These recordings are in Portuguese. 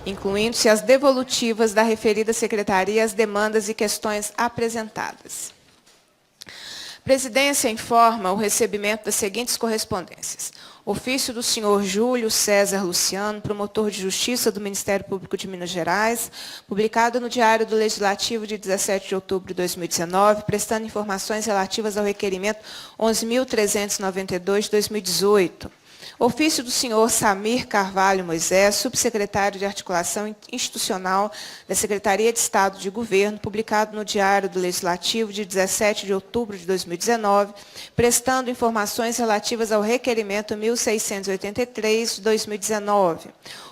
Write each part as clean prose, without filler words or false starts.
incluindo-se as devolutivas da referida secretaria às demandas e questões apresentadas. A presidência informa o recebimento das seguintes correspondências. Ofício do senhor Júlio César Luciano, promotor de Justiça do Ministério Público de Minas Gerais, publicado no Diário do Legislativo de 17 de outubro de 2019, prestando informações relativas ao requerimento 11.392 de 2018. Ofício do senhor Samir Carvalho Moisés, subsecretário de Articulação Institucional da Secretaria de Estado de Governo, publicado no Diário do Legislativo de 17 de outubro de 2019, prestando informações relativas ao requerimento 1683 de 2019.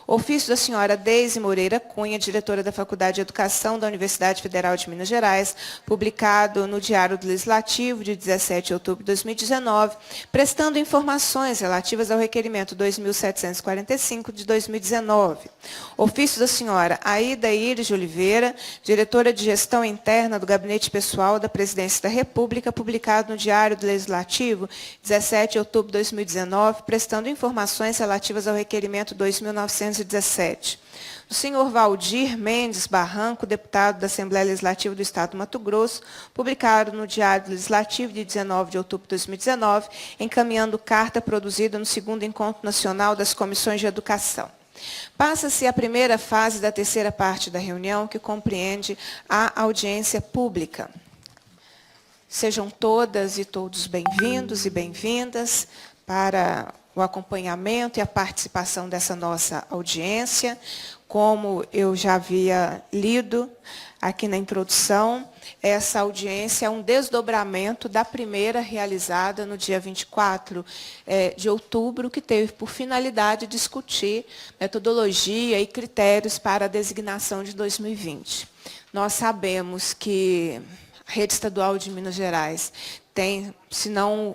Ofício da senhora Deise Moreira Cunha, diretora da Faculdade de Educação da Universidade Federal de Minas Gerais, publicado no Diário do Legislativo de 17 de outubro de 2019, prestando informações relativas ao requerimento 2745 de 2019. Ofício da senhora Aida Iris de Oliveira, diretora de Gestão Interna do Gabinete Pessoal da Presidência da República, publicado no Diário do Legislativo 17 de outubro de 2019, prestando informações relativas ao requerimento 2917. Do senhor Valdir Mendes Barranco, deputado da Assembleia Legislativa do Estado do Mato Grosso, publicado no Diário Legislativo de 19 de outubro de 2019, encaminhando carta produzida no 2º Encontro Nacional das Comissões de Educação. Passa-se a primeira fase da terceira parte da reunião, que compreende a audiência pública. Sejam todas e todos bem-vindos e bem-vindas para o acompanhamento e a participação dessa nossa audiência. Como eu já havia lido aqui na introdução, essa audiência é um desdobramento da primeira realizada no dia 24 de outubro, que teve por finalidade discutir metodologia e critérios para a designação de 2020. Nós sabemos que a Rede Estadual de Minas Gerais tem, se não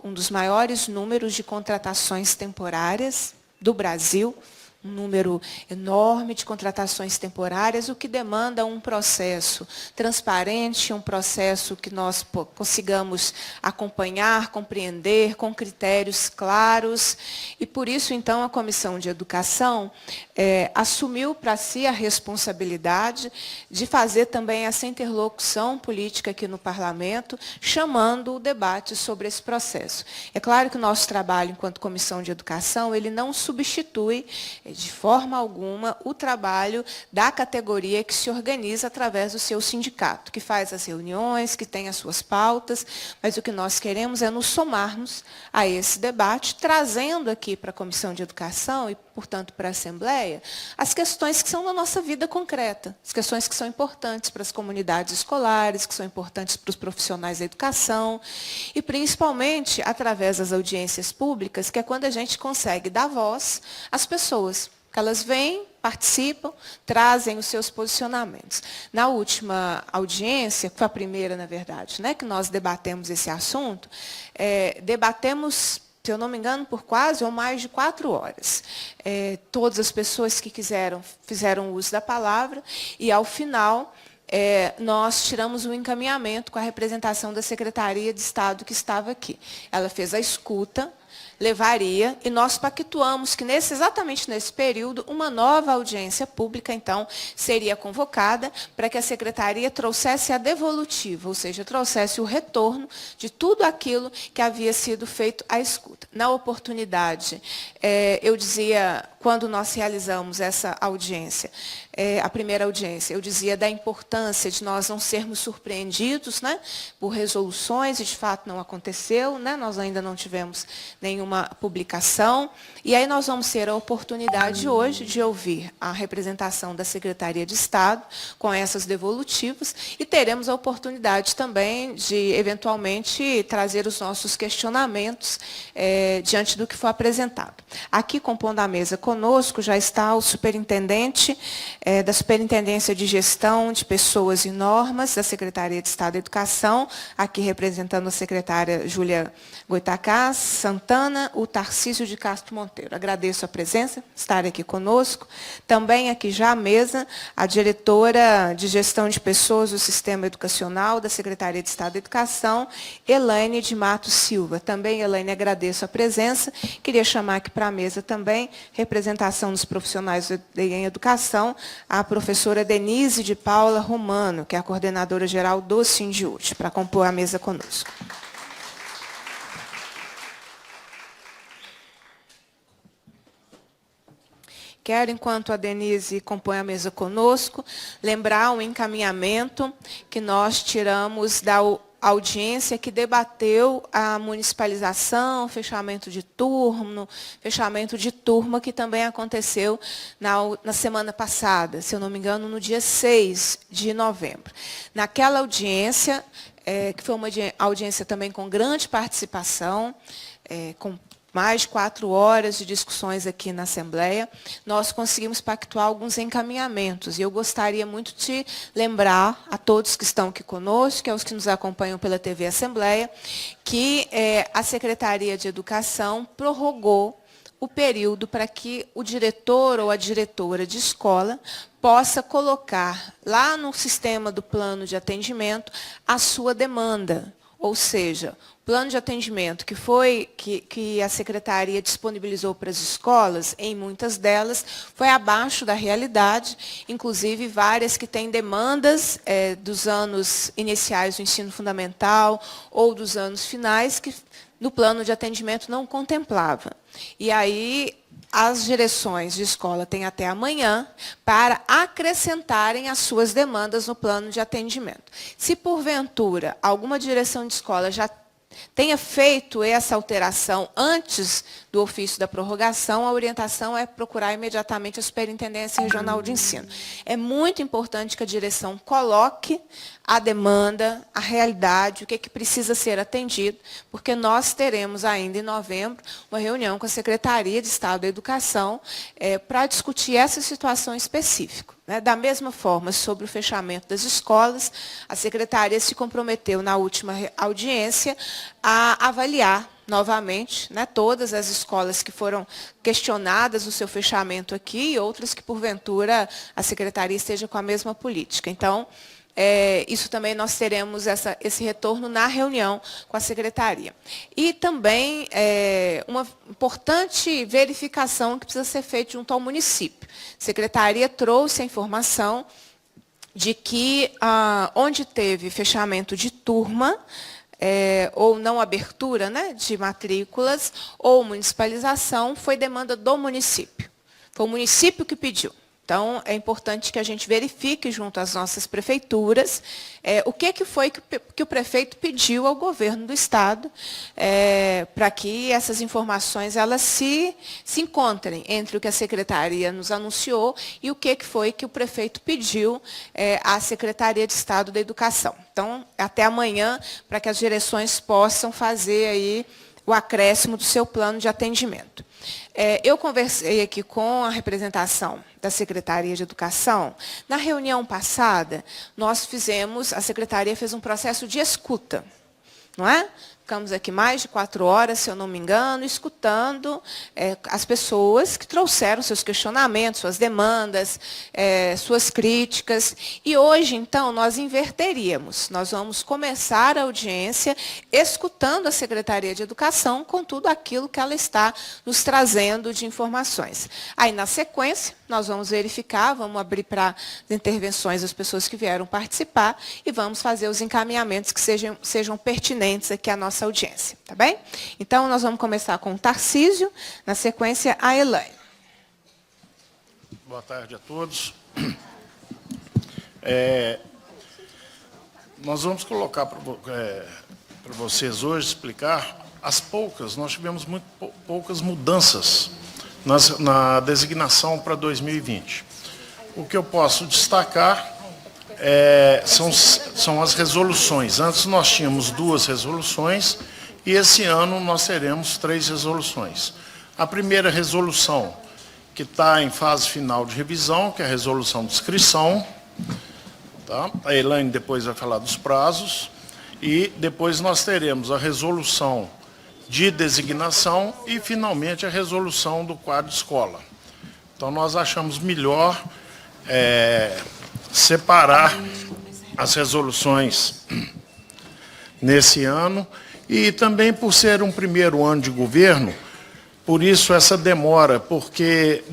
um dos maiores números de contratações temporárias do Brasil, um número enorme de contratações temporárias, o que demanda um processo transparente, um processo que nós consigamos acompanhar, compreender, com critérios claros. E, por isso, então, a Comissão de Educação assumiu para si a responsabilidade de fazer também essa interlocução política aqui no Parlamento, chamando o debate sobre esse processo. É claro que o nosso trabalho, enquanto Comissão de Educação, ele não substitui de forma alguma o trabalho da categoria que se organiza através do seu sindicato, que faz as reuniões, que tem as suas pautas, mas o que nós queremos é nos somarmos a esse debate, trazendo aqui para a Comissão de Educação e, portanto, para a Assembleia, as questões que são da nossa vida concreta, as questões que são importantes para as comunidades escolares, que são importantes para os profissionais da educação, e principalmente através das audiências públicas, que é quando a gente consegue dar voz às pessoas. Elas vêm, participam, trazem os seus posicionamentos. Na última audiência, que foi a primeira, na verdade, né, que nós debatemos esse assunto, debatemos, se eu não me engano, por quase ou mais de 4 horas. Todas as pessoas que quiseram fizeram uso da palavra e, ao final, nós tiramos um encaminhamento com a representação da Secretaria de Estado que estava aqui. Ela fez a escuta, levaria, e nós pactuamos que exatamente nesse período, uma nova audiência pública, então, seria convocada para que a Secretaria trouxesse a devolutiva, ou seja, trouxesse o retorno de tudo aquilo que havia sido feito à escuta. Na oportunidade, eu dizia, quando nós realizamos essa audiência, a primeira audiência, eu dizia da importância de nós não sermos surpreendidos, né, por resoluções, e de fato não aconteceu, né, nós ainda não tivemos nenhuma publicação, e aí nós vamos ter a oportunidade hoje de ouvir a representação da Secretaria de Estado com essas devolutivas, e teremos a oportunidade também de, eventualmente, trazer os nossos questionamentos diante do que for apresentado. Aqui, compondo a mesa conosco, já está o superintendente da Superintendência de Gestão de Pessoas e Normas da Secretaria de Estado da Educação, aqui representando a secretária Júlia Goitacás Santana, Santana, o Tarcísio de Castro Monteiro. Agradeço a presença, estar aqui conosco. Também aqui já à mesa, a diretora de Gestão de Pessoas do Sistema Educacional da Secretaria de Estado da Educação, Elaine de Matos Silva. Também, Elaine, agradeço a presença. Queria chamar aqui para a mesa também, representação dos profissionais em educação, a professora Denise de Paula Romano, que é a coordenadora geral do Sindiúte, para compor a mesa conosco. Quero, enquanto a Denise compõe a mesa conosco, lembrar um encaminhamento que nós tiramos da audiência que debateu a municipalização, fechamento de turno, fechamento de turma, que também aconteceu na semana passada, se eu não me engano, no dia 6 de novembro. Naquela audiência, que foi uma audiência também com grande participação, com mais de 4 horas de discussões aqui na Assembleia, nós conseguimos pactuar alguns encaminhamentos. E eu gostaria muito de lembrar a todos que estão aqui conosco, aos que nos acompanham pela TV Assembleia, que a Secretaria de Educação prorrogou o período para que o diretor ou a diretora de escola possa colocar lá no sistema do plano de atendimento a sua demanda. Ou seja, o plano de atendimento que a Secretaria disponibilizou para as escolas, em muitas delas, foi abaixo da realidade, inclusive várias que têm demandas dos anos iniciais do ensino fundamental ou dos anos finais, que no plano de atendimento não contemplava. E aí, as direções de escola têm até amanhã para acrescentarem as suas demandas no plano de atendimento. Se, porventura, alguma direção de escola já tenha feito essa alteração antes do ofício da prorrogação, a orientação é procurar imediatamente a Superintendência Regional de Ensino. É muito importante que a direção coloque a demanda, a realidade, o que precisa ser atendido, porque nós teremos ainda em novembro uma reunião com a Secretaria de Estado da Educação para discutir essa situação específica. Da mesma forma, sobre o fechamento das escolas, a Secretaria se comprometeu na última audiência a avaliar novamente todas as escolas que foram questionadas no seu fechamento aqui e outras que, porventura, a Secretaria esteja com a mesma política. Então, isso também nós teremos esse retorno na reunião com a Secretaria. E também uma importante verificação que precisa ser feita junto ao município. A Secretaria trouxe a informação de que onde teve fechamento de turma, ou não abertura de matrículas, ou municipalização, foi demanda do município. Foi o município que pediu. Então, é importante que a gente verifique junto às nossas prefeituras o que foi que o prefeito pediu ao governo do Estado para que essas informações elas se encontrem entre o que a Secretaria nos anunciou e o que foi que o prefeito pediu à Secretaria de Estado da Educação. Então, até amanhã, para que as direções possam fazer aí o acréscimo do seu plano de atendimento. Eu conversei aqui com a representação da Secretaria de Educação. Na reunião passada, a Secretaria fez um processo de escuta, não é? Ficamos aqui mais de 4 horas, se eu não me engano, escutando as pessoas que trouxeram seus questionamentos, suas demandas, suas críticas. E hoje, então, nós inverteríamos. Nós vamos começar a audiência escutando a Secretaria de Educação com tudo aquilo que ela está nos trazendo de informações. Aí, na sequência, nós vamos verificar, vamos abrir para as intervenções das pessoas que vieram participar e vamos fazer os encaminhamentos que sejam pertinentes aqui à nossa audiência, tá bem? Então, nós vamos começar com o Tarcísio, na sequência, a Elaine. Boa tarde a todos. Nós vamos colocar para vocês hoje, explicar nós tivemos muito poucas mudanças na designação para 2020. O que eu posso destacar são as resoluções. Antes nós tínhamos 2 resoluções e esse ano nós teremos 3 resoluções. A primeira resolução, que está em fase final de revisão, que é a resolução de inscrição. Tá? A Elaine depois vai falar dos prazos. E depois nós teremos a resolução de designação e, finalmente, a resolução do quadro de escola. Então, nós achamos melhor separar as resoluções nesse ano e também por ser um primeiro ano de governo, por isso essa demora, porque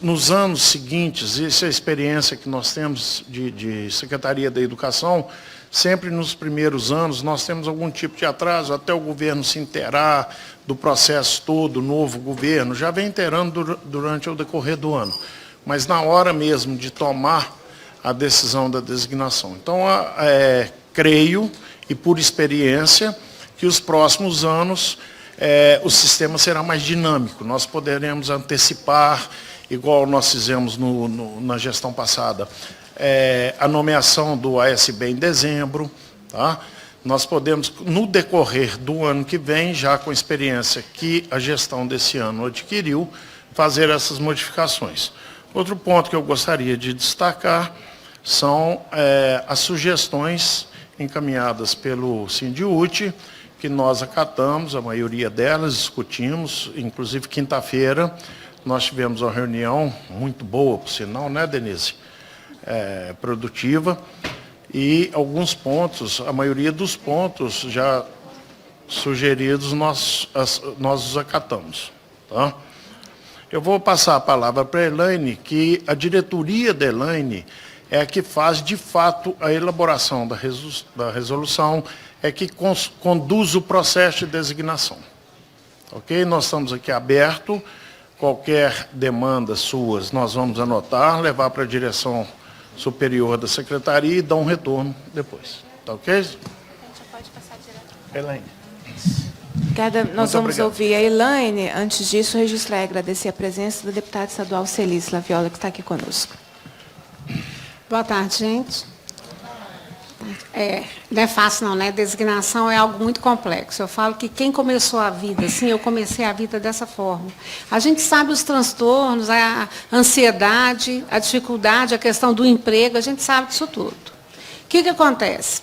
nos anos seguintes, essa é a experiência que nós temos de Secretaria da Educação, sempre nos primeiros anos nós temos algum tipo de atraso, até o governo se inteirar do processo todo, o novo governo, já vem inteirando durante o decorrer do ano, mas na hora mesmo de tomar a decisão da designação. Então, creio, e por experiência, que os próximos anos o sistema será mais dinâmico. Nós poderemos antecipar, igual nós fizemos na gestão passada, a nomeação do ASB em dezembro. Tá? Nós podemos, no decorrer do ano que vem, já com a experiência que a gestão desse ano adquiriu, fazer essas modificações. Outro ponto que eu gostaria de destacar são as sugestões encaminhadas pelo Sindiúti, que nós acatamos, a maioria delas, discutimos, inclusive quinta-feira nós tivemos uma reunião muito boa, por sinal, né, Denise? Produtiva, e alguns pontos, a maioria dos pontos já sugeridos, nós os acatamos. Tá? Eu vou passar a palavra para a Elaine, que a diretoria da Elaine é a que faz, de fato, a elaboração da resolução, é que conduz o processo de designação. Ok? Nós estamos aqui abertos, qualquer demanda suas nós vamos anotar, levar para a direção superior da secretaria e dar um retorno depois. Tá ok? A gente já pode passar direto. Elaine. Obrigada. Nós vamos ouvir a Elaine. Antes disso, registrar e agradecer a presença da deputada estadual Celice Laviola, que está aqui conosco. Boa tarde, gente. Não é fácil, não, né? Designação é algo muito complexo. Eu falo que quem começou a vida, assim, eu comecei a vida dessa forma. A gente sabe os transtornos, a ansiedade, a dificuldade, a questão do emprego, a gente sabe disso tudo. O que acontece?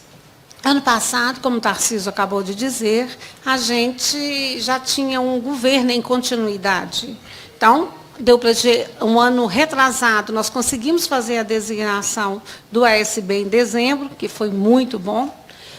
Ano passado, como o Tarcísio acabou de dizer, a gente já tinha um governo em continuidade. Então, deu para um ano retrasado, nós conseguimos fazer a designação do ASB em dezembro, que foi muito bom.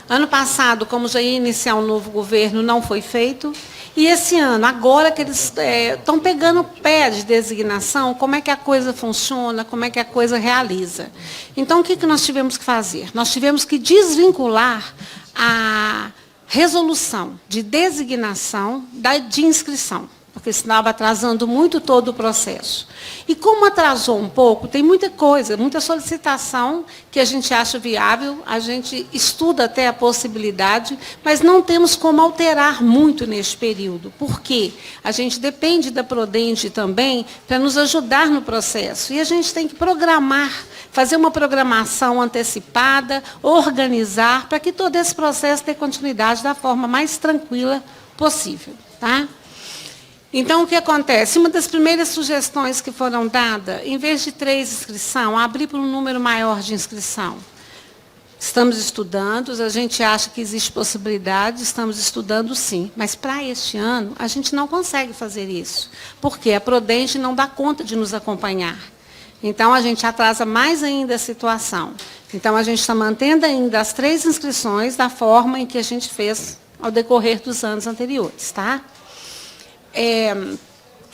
Ano passado, como já ia iniciar um novo governo, não foi feito. E esse ano, agora que eles estão pegando o pé de designação, como é que a coisa funciona, como é que a coisa realiza. Então, o que nós tivemos que fazer? Nós tivemos que desvincular a resolução de designação de inscrição, porque estava atrasando muito todo o processo. E como atrasou um pouco, tem muita coisa, muita solicitação que a gente acha viável, a gente estuda até a possibilidade, mas não temos como alterar muito neste período. Por quê? A gente depende da Prodente também para nos ajudar no processo. E a gente tem que programar, fazer uma programação antecipada, organizar, para que todo esse processo dê continuidade da forma mais tranquila possível. Tá? Então, o que acontece? Uma das primeiras sugestões que foram dadas, em vez de 3 inscrições, abrir para um número maior de inscrição. Estamos estudando, a gente acha que existe possibilidade, estamos estudando sim. Mas, para este ano, a gente não consegue fazer isso, porque a Prodente não dá conta de nos acompanhar. Então, a gente atrasa mais ainda a situação. Então, a gente está mantendo ainda as 3 inscrições da forma em que a gente fez ao decorrer dos anos anteriores. Tá?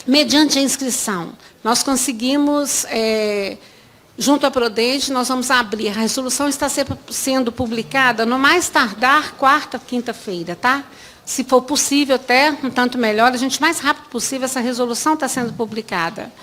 Mediante a inscrição, nós conseguimos, junto à Prodente, nós vamos abrir. A resolução está sendo publicada no mais tardar quarta, quinta-feira, tá? Se for possível, até um tanto melhor, a gente mais rápido possível, essa resolução está sendo publicada.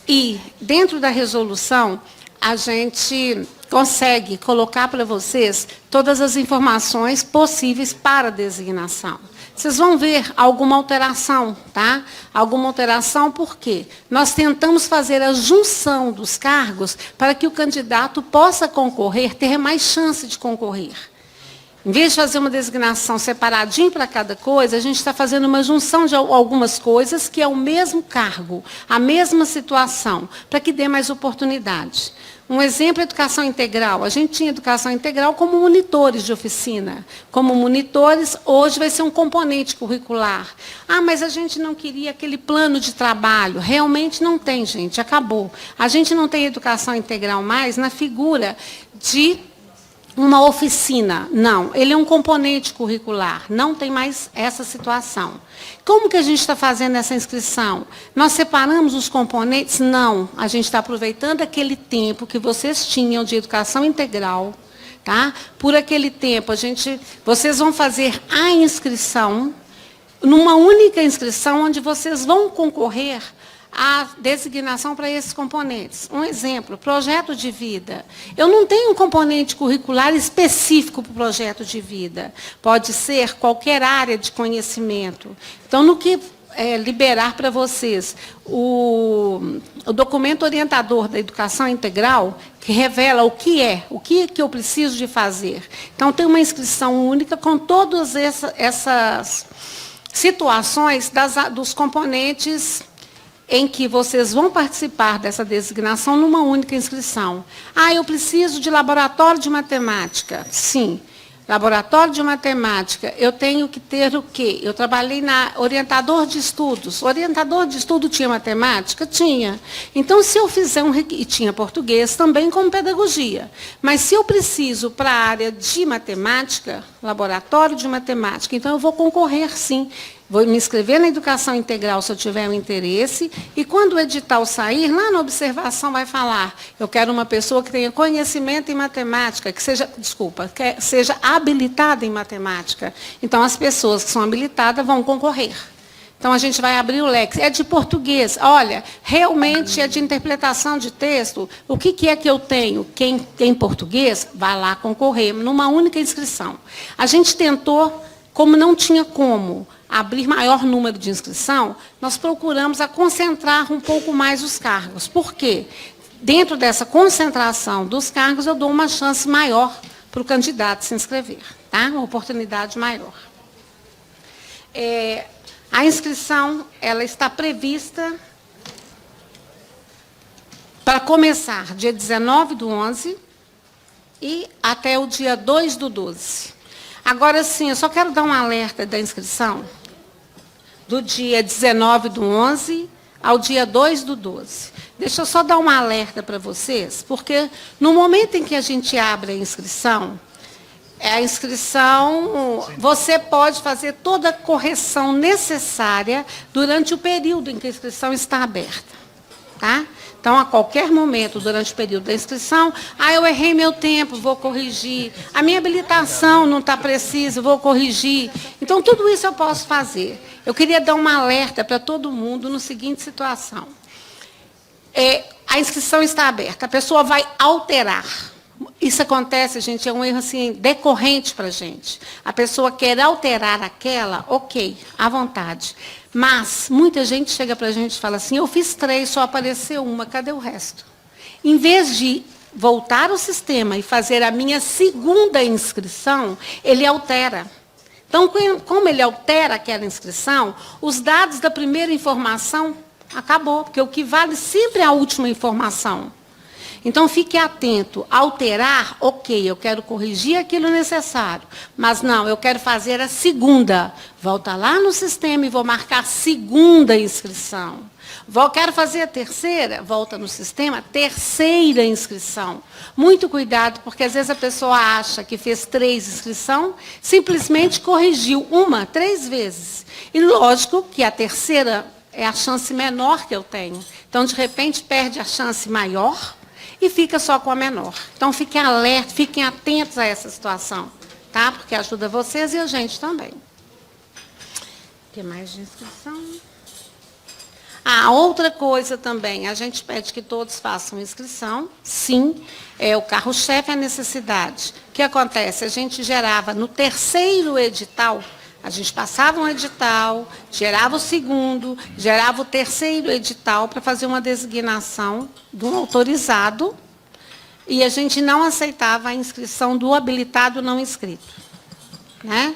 E, dentro da resolução, a gente consegue colocar para vocês todas as informações possíveis para a designação. Vocês vão ver alguma alteração, tá? Alguma alteração por quê? Nós tentamos fazer a junção dos cargos para que o candidato possa concorrer, ter mais chance de concorrer. Em vez de fazer uma designação separadinho para cada coisa, a gente está fazendo uma junção de algumas coisas que é o mesmo cargo, a mesma situação, para que dê mais oportunidade. Um exemplo é a educação integral. A gente tinha educação integral como monitores de oficina. Como monitores, hoje vai ser um componente curricular. Ah, mas a gente não queria aquele plano de trabalho. Realmente não tem, gente, acabou. A gente não tem educação integral mais na figura de uma oficina. Não, ele é um componente curricular. Não tem mais essa situação. Como que a gente está fazendo essa inscrição? Nós separamos os componentes? Não. A gente está aproveitando aquele tempo que vocês tinham de educação integral. Tá? Por aquele tempo, vocês vão fazer a inscrição, numa única inscrição, onde vocês vão concorrer a designação para esses componentes. Um exemplo, projeto de vida. Eu não tenho um componente curricular específico para o projeto de vida. Pode ser qualquer área de conhecimento. Então, no que liberar para vocês o documento orientador da educação integral, que revela o que eu preciso de fazer. Então, tem uma inscrição única com todas essas situações dos componentes em que vocês vão participar dessa designação numa única inscrição. Ah, eu preciso de laboratório de matemática. Sim, laboratório de matemática. Eu tenho que ter o quê? Eu trabalhei na orientador de estudos. Orientador de estudo tinha matemática? Tinha. Então, se eu fizer e tinha português também como pedagogia. Mas se eu preciso para a área de matemática, laboratório de matemática, então eu vou concorrer, sim. Vou me inscrever na educação integral se eu tiver um interesse, e quando o edital sair, lá na observação vai falar, eu quero uma pessoa que tenha conhecimento em matemática, que seja habilitada em matemática. Então, as pessoas que são habilitadas vão concorrer. Então, a gente vai abrir o leque. É de português. Olha, realmente é de interpretação de texto. O que é que eu tenho? Quem tem português, vai lá concorrer, numa única inscrição. A gente tentou, como não tinha como abrir maior número de inscrição, nós procuramos concentrar um pouco mais os cargos. Por quê? Dentro dessa concentração dos cargos, eu dou uma chance maior para o candidato se inscrever, tá? Uma oportunidade maior. A inscrição ela está prevista para começar dia 19/11 e até o dia 2/12. Agora, sim, eu só quero dar um alerta da inscrição do dia 19/11 ao dia 2/12. Deixa eu só dar um alerta para vocês, porque no momento em que a gente abre a inscrição, você pode fazer toda a correção necessária durante o período em que a inscrição está aberta. Tá? Então, a qualquer momento, durante o período da inscrição, eu errei meu tempo, vou corrigir. A minha habilitação não está precisa, vou corrigir. Então, tudo isso eu posso fazer. Eu queria dar um alerta para todo mundo na seguinte situação. A inscrição está aberta, a pessoa vai alterar. Isso acontece, gente, é um erro assim, decorrente para a gente. A pessoa quer alterar aquela, ok, à vontade. Mas muita gente chega para a gente e fala assim, eu fiz 3, só apareceu uma, cadê o resto? Em vez de voltar ao sistema e fazer a minha segunda inscrição, ele altera. Então, como ele altera aquela inscrição, os dados da primeira informação acabou, porque o que vale sempre é a última informação. Então, fique atento. Alterar, ok, eu quero corrigir aquilo necessário. Mas não, eu quero fazer a segunda. Volta lá no sistema e vou marcar segunda inscrição. Quero fazer a terceira, volta no sistema, terceira inscrição. Muito cuidado, porque às vezes a pessoa acha que fez 3 inscrições, simplesmente corrigiu 3 vezes. E lógico que a terceira é a chance menor que eu tenho. Então, de repente, perde a chance maior e fica só com a menor. Então, fiquem alerta, fiquem atentos a essa situação, tá? Porque ajuda vocês e a gente também. O que mais de inscrição? Outra coisa também, a gente pede que todos façam inscrição, sim, o carro-chefe é a necessidade. O que acontece? A gente gerava no terceiro edital, a gente passava um edital, gerava o segundo, gerava o terceiro edital para fazer uma designação de um autorizado e a gente não aceitava a inscrição do habilitado não inscrito. né?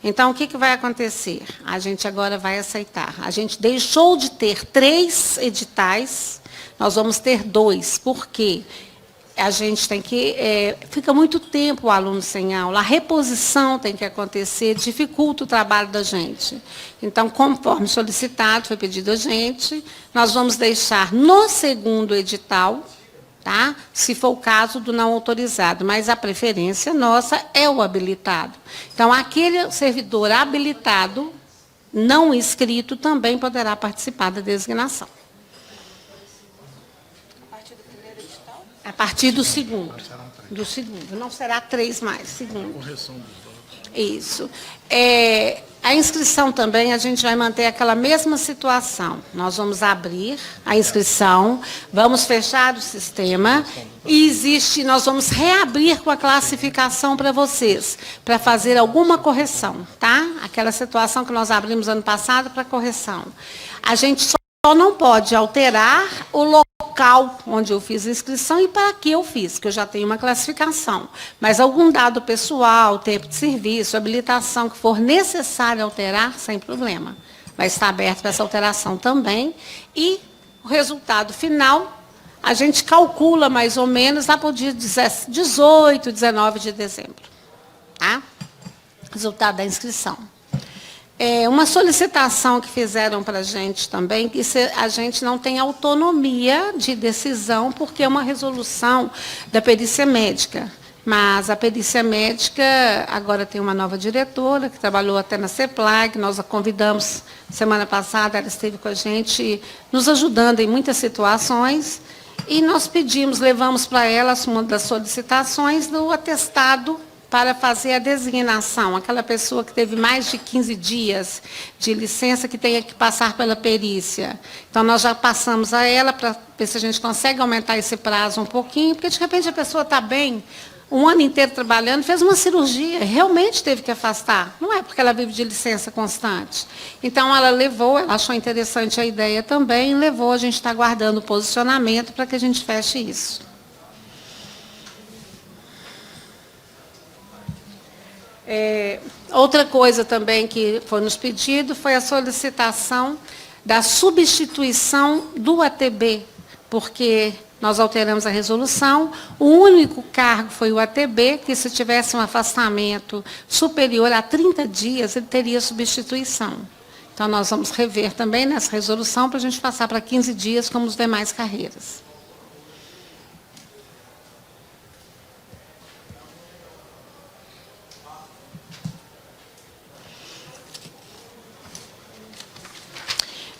Então, o que vai acontecer? A gente agora vai aceitar. A gente deixou de ter 3 editais, nós vamos ter 2. Por quê? A gente tem que... fica muito tempo o aluno sem aula, a reposição tem que acontecer, dificulta o trabalho da gente. Então, conforme solicitado, foi pedido a gente, nós vamos deixar no 2º edital, tá? Se for o caso do não autorizado, mas a preferência nossa é o habilitado. Então, aquele servidor habilitado, não inscrito, também poderá participar da designação. A partir do 2º. Do 2º. Não será 3 mais, 2º. Correção dos dados. Isso. A inscrição também, a gente vai manter aquela mesma situação. Nós vamos abrir a inscrição, vamos fechar o sistema e nós vamos reabrir com a classificação para vocês, para fazer alguma correção, tá? Aquela situação que nós abrimos ano passado para correção. A gente só não pode alterar o local onde eu fiz a inscrição e para que eu fiz, que eu já tenho uma classificação. Mas algum dado pessoal, tempo de serviço, habilitação que for necessário alterar, sem problema. Vai estar aberto para essa alteração também. E o resultado final, a gente calcula mais ou menos lá para o dia 18, 19 de dezembro. Tá? Resultado da inscrição. Uma solicitação que fizeram para a gente também, que a gente não tem autonomia de decisão, porque é uma resolução da perícia médica. Mas a perícia médica, agora tem uma nova diretora, que trabalhou até na CEPLAG, nós a convidamos semana passada, ela esteve com a gente, nos ajudando em muitas situações, e nós levamos para ela uma das solicitações do atestado para fazer a designação, aquela pessoa que teve mais de 15 dias de licença que tenha que passar pela perícia. Então, nós já passamos a ela para ver se a gente consegue aumentar esse prazo um pouquinho, porque, de repente, a pessoa está bem, um ano inteiro trabalhando, fez uma cirurgia, realmente teve que afastar. Não é porque ela vive de licença constante. Então, ela achou interessante a ideia também, a gente está aguardando o posicionamento para que a gente feche isso. Outra coisa também que foi nos pedido foi a solicitação da substituição do ATB, porque nós alteramos a resolução, o único cargo foi o ATB, que se tivesse um afastamento superior a 30 dias, ele teria substituição. Então, nós vamos rever também nessa resolução para a gente passar para 15 dias como as demais carreiras.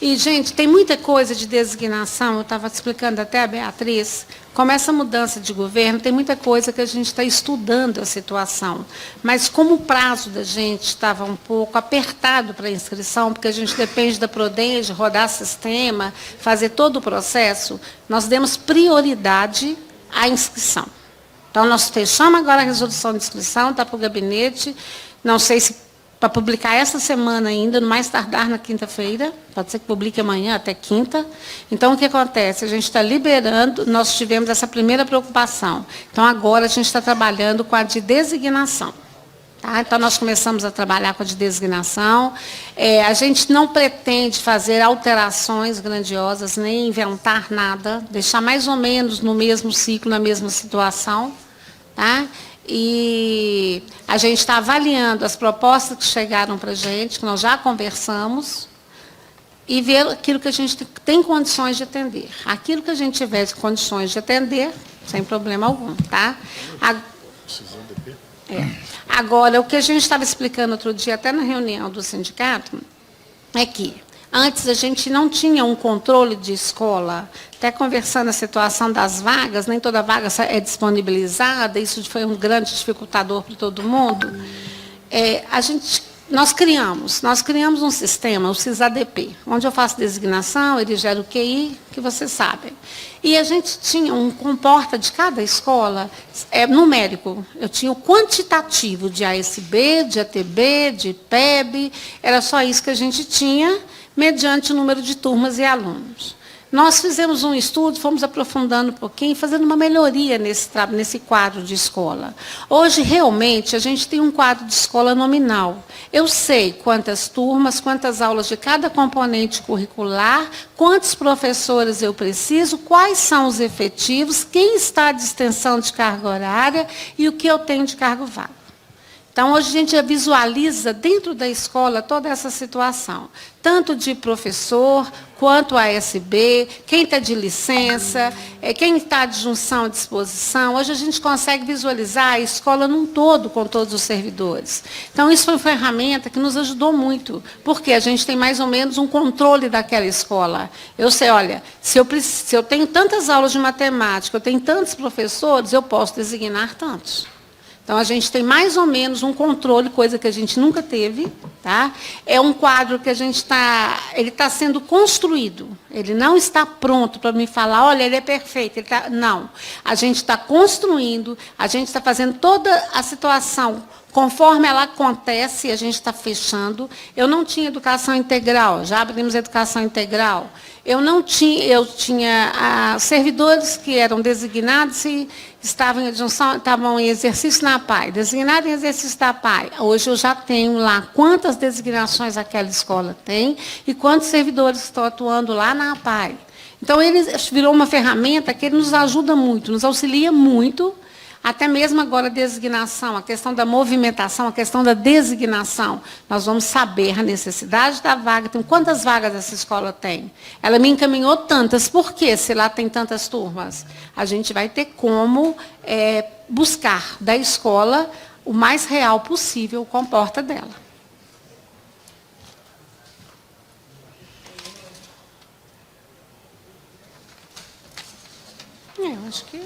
E, gente, tem muita coisa de designação, eu estava explicando até a Beatriz, como essa mudança de governo, tem muita coisa que a gente está estudando a situação. Mas como o prazo da gente estava um pouco apertado para a inscrição, porque a gente depende da Prodenge, rodar sistema, fazer todo o processo, nós demos prioridade à inscrição. Então, nós fechamos agora a resolução de inscrição, está para o gabinete, não sei se para publicar essa semana ainda, no mais tardar na quinta-feira, pode ser que publique amanhã, até quinta. Então, o que acontece? A gente está liberando, nós tivemos essa primeira preocupação. Então, agora a gente está trabalhando com a de designação. Tá? Então, nós começamos a trabalhar com a de designação. A gente não pretende fazer alterações grandiosas, nem inventar nada, deixar mais ou menos no mesmo ciclo, na mesma situação. Tá? E a gente está avaliando as propostas que chegaram para a gente, que nós já conversamos, e ver aquilo que a gente tem condições de atender. Aquilo que a gente tiver condições de atender, sem problema algum. Tá? Agora, o que a gente estava explicando outro dia, até na reunião do sindicato, é que antes a gente não tinha um controle de escola, até conversando a situação das vagas, nem toda vaga é disponibilizada, isso foi um grande dificultador para todo mundo. Nós criamos um sistema, o CISADP, onde eu faço designação, ele gera o QI, que vocês sabem. E a gente tinha um comporta de cada escola, numérico. Eu tinha o quantitativo de ASB, de ATB, de PEB, era só isso que a gente tinha, mediante o número de turmas e alunos. Nós fizemos um estudo, fomos aprofundando um pouquinho, fazendo uma melhoria nesse quadro de escola. Hoje, realmente, a gente tem um quadro de escola nominal. Eu sei quantas turmas, quantas aulas de cada componente curricular, quantos professores eu preciso, quais são os efetivos, quem está de extensão de carga horária e o que eu tenho de cargo vago. Então, hoje a gente visualiza dentro da escola toda essa situação, tanto de professor, quanto a ASB, quem está de licença, quem está de junção à disposição. Hoje a gente consegue visualizar a escola num todo, com todos os servidores. Então, isso foi uma ferramenta que nos ajudou muito, porque a gente tem mais ou menos um controle daquela escola. Eu sei, olha, se eu tenho tantas aulas de matemática, eu tenho tantos professores, eu posso designar tantos. Então, a gente tem mais ou menos um controle, coisa que a gente nunca teve. Tá? É um quadro que ele está sendo construído. Ele não está pronto para me falar, olha, ele é perfeito. Não. A gente está construindo, a gente está fazendo toda a situação conforme ela acontece, a gente está fechando. Eu não tinha educação integral, já abrimos educação integral. Eu tinha servidores que eram designados e estavam em exercício na PAI, designados em exercício da PAI. Hoje eu já tenho lá quantas designações aquela escola tem e quantos servidores estão atuando lá na PAI. Então, ele virou uma ferramenta que ele nos ajuda muito, nos auxilia muito. Até mesmo agora a designação, a questão da movimentação, a questão da designação. Nós vamos saber a necessidade da vaga. Então, quantas vagas essa escola tem? Ela me encaminhou tantas. Por quê, se lá tem tantas turmas? A gente vai ter como buscar da escola o mais real possível com a porta dela. Eu acho que...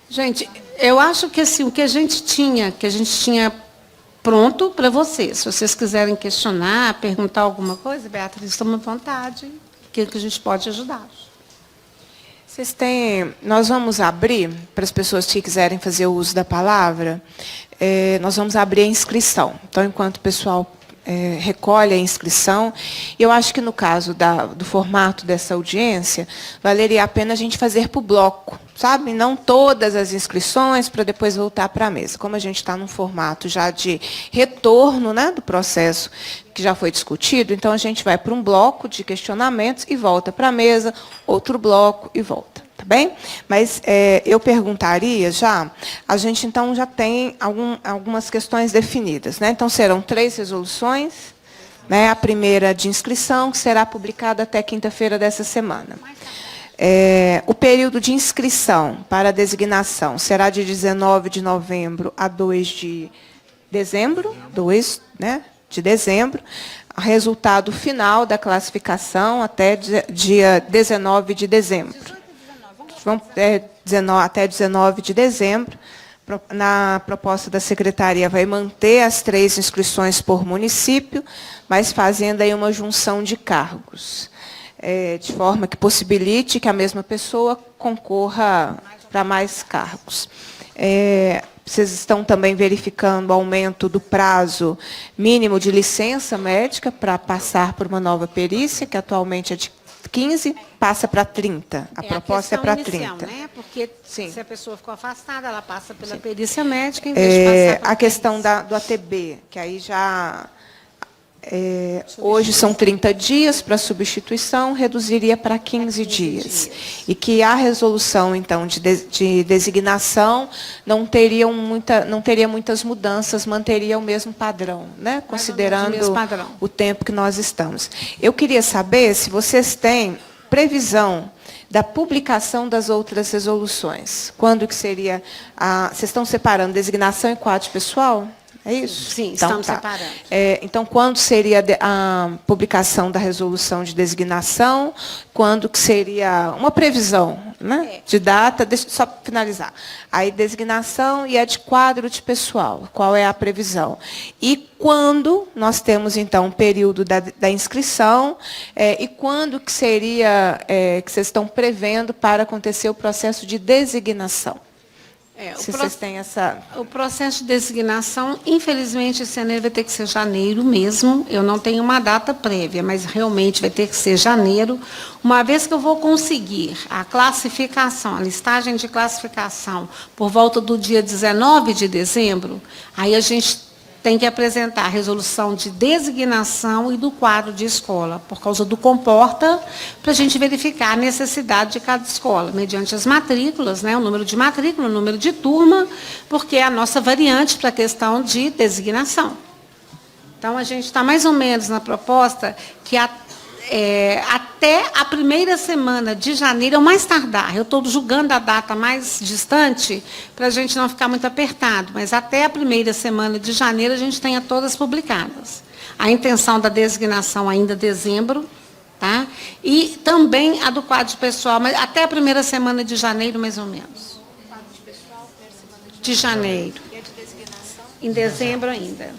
Gente, eu acho que assim, o que a gente tinha pronto para vocês. Se vocês quiserem questionar, perguntar alguma coisa, Beatriz, estamos à vontade, que a gente pode ajudar. Nós vamos abrir, para as pessoas que quiserem fazer o uso da palavra, nós vamos abrir a inscrição. Então, enquanto o pessoal recolhe a inscrição, eu acho que no caso do formato dessa audiência, valeria a pena a gente fazer por bloco, sabe? Não todas as inscrições para depois voltar para a mesa. Como a gente está num formato já de retorno, né, do processo que já foi discutido, então a gente vai para um bloco de questionamentos e volta para a mesa, outro bloco e volta. Tá bem? Mas eu perguntaria já, a gente então já tem algumas questões definidas, né? Então serão 3 resoluções, né? A primeira de inscrição, que será publicada até quinta-feira dessa semana. O período de inscrição para a designação será de 19 de novembro a 2 de dezembro, 2, né, de dezembro. Resultado final da classificação até dia 19 de dezembro. Até 19 de dezembro. Na proposta da secretaria, vai manter as 3 inscrições por município, mas fazendo aí uma junção de cargos, de forma que possibilite que a mesma pessoa concorra para mais cargos. Vocês estão também verificando o aumento do prazo mínimo de licença médica para passar por uma nova perícia, que atualmente é de 15, passa para 30. A proposta é para 30. Né? Porque sim, se a pessoa ficou afastada, ela passa pela perícia médica, em vez de passar pela a questão do ATB, que aí já... hoje são 30 dias para substituição, reduziria para 15 dias. E que a resolução, então, de designação não teria muitas mudanças, manteria o mesmo padrão, né? Considerando o tempo que nós estamos. Eu queria saber se vocês têm previsão da publicação das outras resoluções. Quando que seria... vocês estão separando designação e quadro pessoal? É isso? Sim, então, estamos separando. Então, quando seria a publicação da resolução de designação? Quando que seria uma previsão, né, de data? Deixa eu só finalizar. Aí, designação e a de quadro de pessoal. Qual é a previsão? E quando nós temos, então, o período da inscrição, e quando que seria, que vocês estão prevendo para acontecer o processo de designação? Se vocês têm essa... O processo de designação, infelizmente, esse ano ele vai ter que ser janeiro mesmo. Eu não tenho uma data prévia, mas realmente vai ter que ser janeiro. Uma vez que eu vou conseguir a classificação, a listagem de classificação, por volta do dia 19 de dezembro, aí a gente tem que apresentar a resolução de designação e do quadro de escola, por causa do comporta, para a gente verificar a necessidade de cada escola, mediante as matrículas, né, o número de matrícula, o número de turma, porque é a nossa variante para a questão de designação. Então, a gente está mais ou menos na proposta que até a primeira semana de janeiro, ou mais tardar, eu estou julgando a data mais distante, para a gente não ficar muito apertado, mas até a primeira semana de janeiro a gente tenha todas publicadas. A intenção da designação ainda é dezembro, tá? E também a do quadro de pessoal, mas até a primeira semana de janeiro, mais ou menos. De janeiro. E a de designação? Em dezembro ainda.